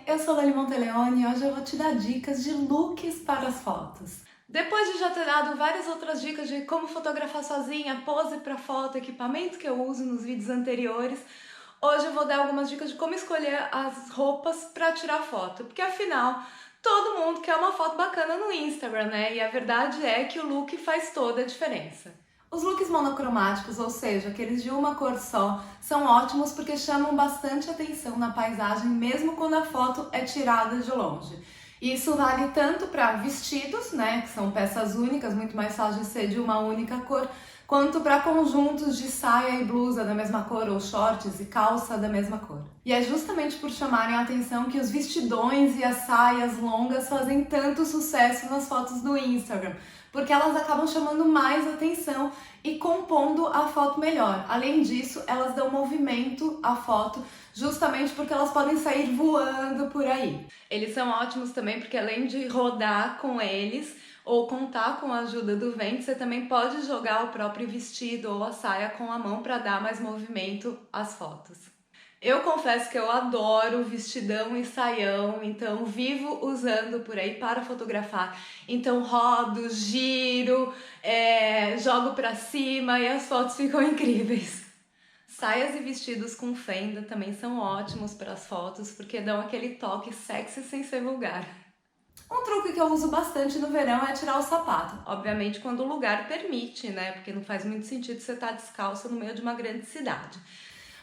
eu sou Lali Monteleone e hoje eu vou te dar dicas de looks para as fotos. Depois de já ter dado várias outras dicas de como fotografar sozinha, pose para foto, equipamento que eu uso nos vídeos anteriores, hoje eu vou dar algumas dicas de como escolher as roupas para tirar foto, porque afinal todo mundo quer uma foto bacana no Instagram, né? E a verdade é que o look faz toda a diferença. Os looks monocromáticos, ou seja, aqueles de uma cor só, são ótimos porque chamam bastante atenção na paisagem, mesmo quando a foto é tirada de longe. Isso vale tanto para vestidos, né, que são peças únicas, muito mais fácil de ser de uma única cor, quanto para conjuntos de saia e blusa da mesma cor, ou shorts e calça da mesma cor. E é justamente por chamarem a atenção que os vestidões e as saias longas fazem tanto sucesso nas fotos do Instagram, porque elas acabam chamando mais atenção e compondo a foto melhor. Além disso, elas dão movimento à foto, justamente porque elas podem sair voando por aí. Eles são ótimos também porque além de rodar com eles ou contar com a ajuda do vento, você também pode jogar o próprio vestido ou a saia com a mão para dar mais movimento às fotos. Eu confesso que eu adoro vestidão e saião, então vivo usando por aí para fotografar. Então rodo, giro, jogo pra cima e as fotos ficam incríveis. Saias e vestidos com fenda também são ótimos para as fotos porque dão aquele toque sexy sem ser vulgar. Um truque que eu uso bastante no verão é tirar o sapato. Obviamente quando o lugar permite, né? Porque não faz muito sentido você estar descalça no meio de uma grande cidade.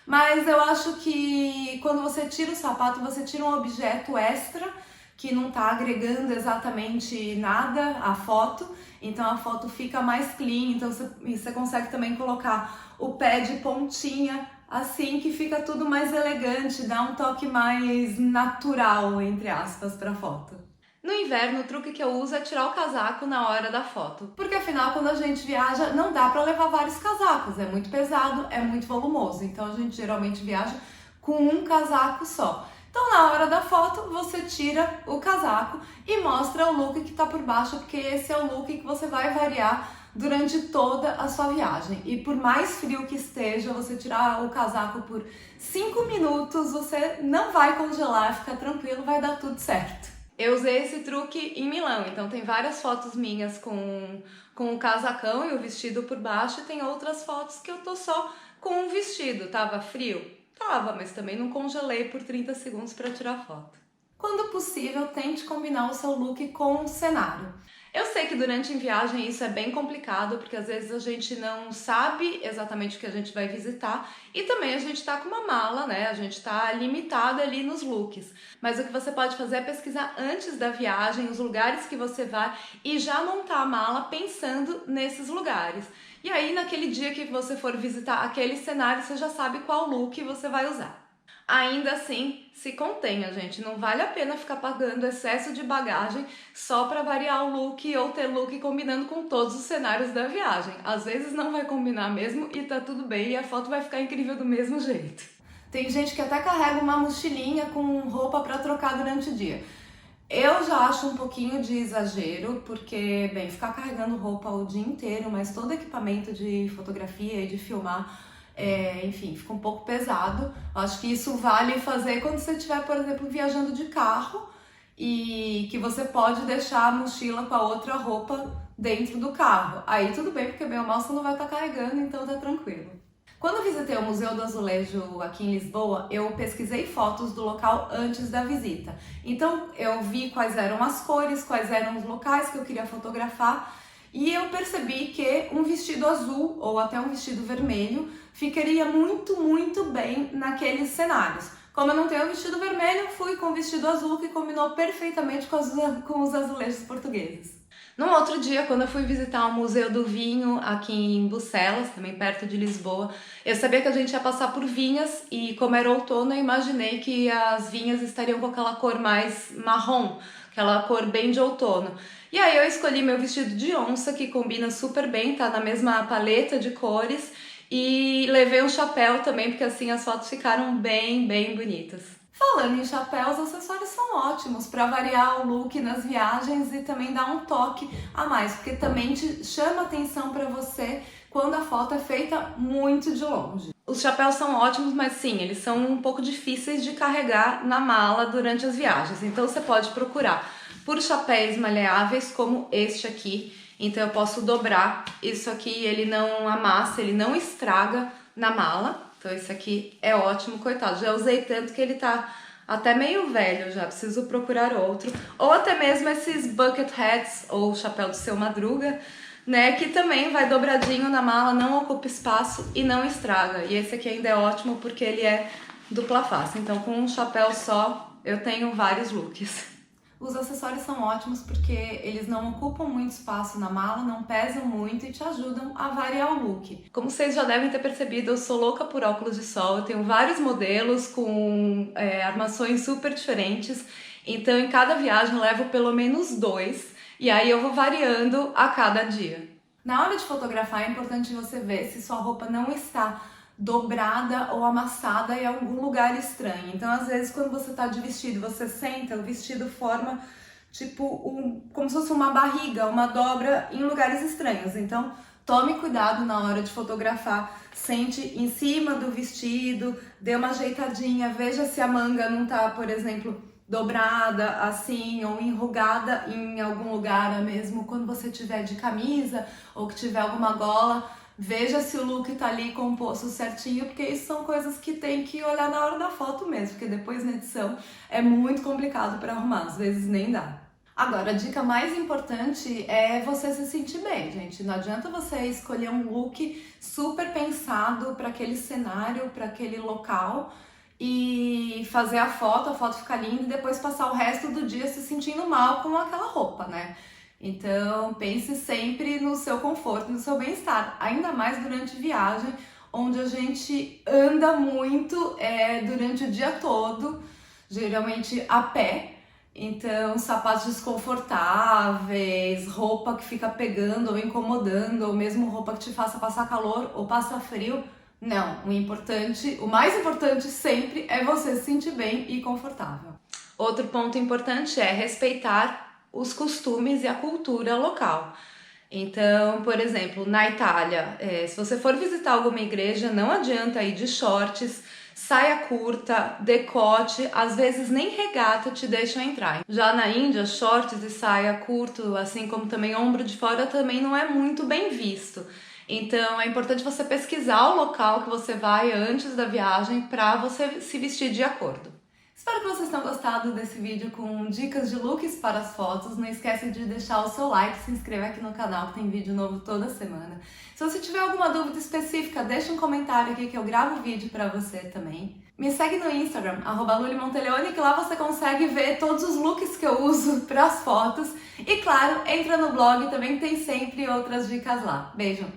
Mas eu acho que quando você tira o sapato, você tira um objeto extra que não tá agregando exatamente nada à foto, então a foto fica mais clean, então você consegue também colocar o pé de pontinha, assim que fica tudo mais elegante, dá um toque mais natural, entre aspas, pra foto. No inverno, o truque que eu uso é tirar o casaco na hora da foto, porque afinal quando a gente viaja não dá para levar vários casacos, é muito pesado, é muito volumoso, então a gente geralmente viaja com um casaco só. Então na hora da foto você tira o casaco e mostra o look que está por baixo, porque esse é o look que você vai variar durante toda a sua viagem. E por mais frio que esteja, você tirar o casaco por 5 minutos, você não vai congelar, fica tranquilo, vai dar tudo certo. Eu usei esse truque em Milão, então tem várias fotos minhas com o casacão e o vestido por baixo, e tem outras fotos que eu tô só com um vestido. Tava frio? Tava, mas também não congelei por 30 segundos para tirar foto. Quando possível, tente combinar o seu look com o cenário. Eu sei que durante a viagem isso é bem complicado, porque às vezes a gente não sabe exatamente o que a gente vai visitar e também a gente tá com uma mala, né? A gente tá limitada ali nos looks. Mas o que você pode fazer é pesquisar antes da viagem os lugares que você vai e já montar a mala pensando nesses lugares. E aí, naquele dia que você for visitar aquele cenário, você já sabe qual look você vai usar. Ainda assim, se contenha, gente. Não vale a pena ficar pagando excesso de bagagem só para variar o look ou ter look combinando com todos os cenários da viagem. Às vezes não vai combinar mesmo e tá tudo bem e a foto vai ficar incrível do mesmo jeito. Tem gente que até carrega uma mochilinha com roupa para trocar durante o dia. Eu já acho um pouquinho de exagero, porque, bem, ficar carregando roupa o dia inteiro, mas todo equipamento de fotografia e de filmar, enfim, fica um pouco pesado. Acho que isso vale fazer quando você estiver, por exemplo, viajando de carro e que você pode deixar a mochila com a outra roupa dentro do carro. Aí tudo bem, porque bem ou mal você não vai estar carregando, então tá tranquilo. Quando eu visitei o Museu do Azulejo aqui em Lisboa, eu pesquisei fotos do local antes da visita. Então eu vi quais eram as cores, quais eram os locais que eu queria fotografar e eu percebi que um vestido azul ou até um vestido vermelho ficaria muito bem naqueles cenários. Como eu não tenho vestido vermelho, fui com o vestido azul que combinou perfeitamente com os azulejos portugueses. Num outro dia, quando eu fui visitar o Museu do Vinho aqui em Bucelas, também perto de Lisboa, eu sabia que a gente ia passar por vinhas e como era outono, eu imaginei que as vinhas estariam com aquela cor mais marrom, aquela cor bem de outono. E aí eu escolhi meu vestido de onça, que combina super bem, tá na mesma paleta de cores, e levei um chapéu também, porque assim as fotos ficaram bem bonitas. Falando em chapéus, acessórios são ótimos para variar o look nas viagens e também dar um toque a mais, porque também te chama atenção para você quando a foto é feita muito de longe. Os chapéus são ótimos, mas sim, eles são um pouco difíceis de carregar na mala durante as viagens. Então você pode procurar por chapéus maleáveis como este aqui. Então eu posso dobrar isso aqui, ele não amassa, ele não estraga na mala. Então esse aqui é ótimo, coitado. Já usei tanto que ele tá até meio velho já, preciso procurar outro. Ou até mesmo esses bucket hats, ou chapéu do Seu Madruga, né, que também vai dobradinho na mala, não ocupa espaço e não estraga. E esse aqui ainda é ótimo porque ele é dupla face. Então com um chapéu só eu tenho vários looks. Os acessórios são ótimos porque eles não ocupam muito espaço na mala, não pesam muito e te ajudam a variar o look. Como vocês já devem ter percebido, eu sou louca por óculos de sol, eu tenho vários modelos com armações super diferentes, então em cada viagem eu levo pelo menos 2 e aí eu vou variando a cada dia. Na hora de fotografar é importante você ver se sua roupa não está dobrada ou amassada em algum lugar estranho. Então, às vezes, quando você tá de vestido, você senta, o vestido forma tipo como se fosse uma barriga, uma dobra em lugares estranhos. Então, tome cuidado na hora de fotografar. Sente em cima do vestido, dê uma ajeitadinha, veja se a manga não tá, por exemplo, dobrada assim ou enrugada em algum lugar, mesmo quando você tiver de camisa ou que tiver alguma gola. Veja se o look tá ali composto certinho, porque isso são coisas que tem que olhar na hora da foto mesmo, porque depois na edição é muito complicado para arrumar, às vezes nem dá. Agora, a dica mais importante é você se sentir bem, gente. Não adianta você escolher um look super pensado para aquele cenário, para aquele local e fazer a foto ficar linda e depois passar o resto do dia se sentindo mal com aquela roupa, né? Então, pense sempre no seu conforto, no seu bem-estar, ainda mais durante viagem, onde a gente anda muito durante o dia todo, geralmente a pé. Então, sapatos desconfortáveis, roupa que fica pegando ou incomodando, ou mesmo roupa que te faça passar calor ou passa frio. Não, o mais importante sempre é você se sentir bem e confortável. Outro ponto importante é respeitar os costumes e a cultura local. Então, por exemplo, na Itália, se você for visitar alguma igreja, não adianta ir de shorts, saia curta, decote, às vezes nem regata te deixam entrar. Já na Índia, shorts e saia curto, assim como também ombro de fora, também não é muito bem visto. Então é importante você pesquisar o local que você vai antes da viagem para você se vestir de acordo. Espero que vocês tenham gostado desse vídeo com dicas de looks para as fotos. Não esquece de deixar o seu like, se inscrever aqui no canal que tem vídeo novo toda semana. Se você tiver alguma dúvida específica, deixa um comentário aqui que eu gravo vídeo para você também. Me segue no Instagram, @lulimontelleone, que lá você consegue ver todos os looks que eu uso para as fotos. E claro, entra no blog, também tem sempre outras dicas lá. Beijo!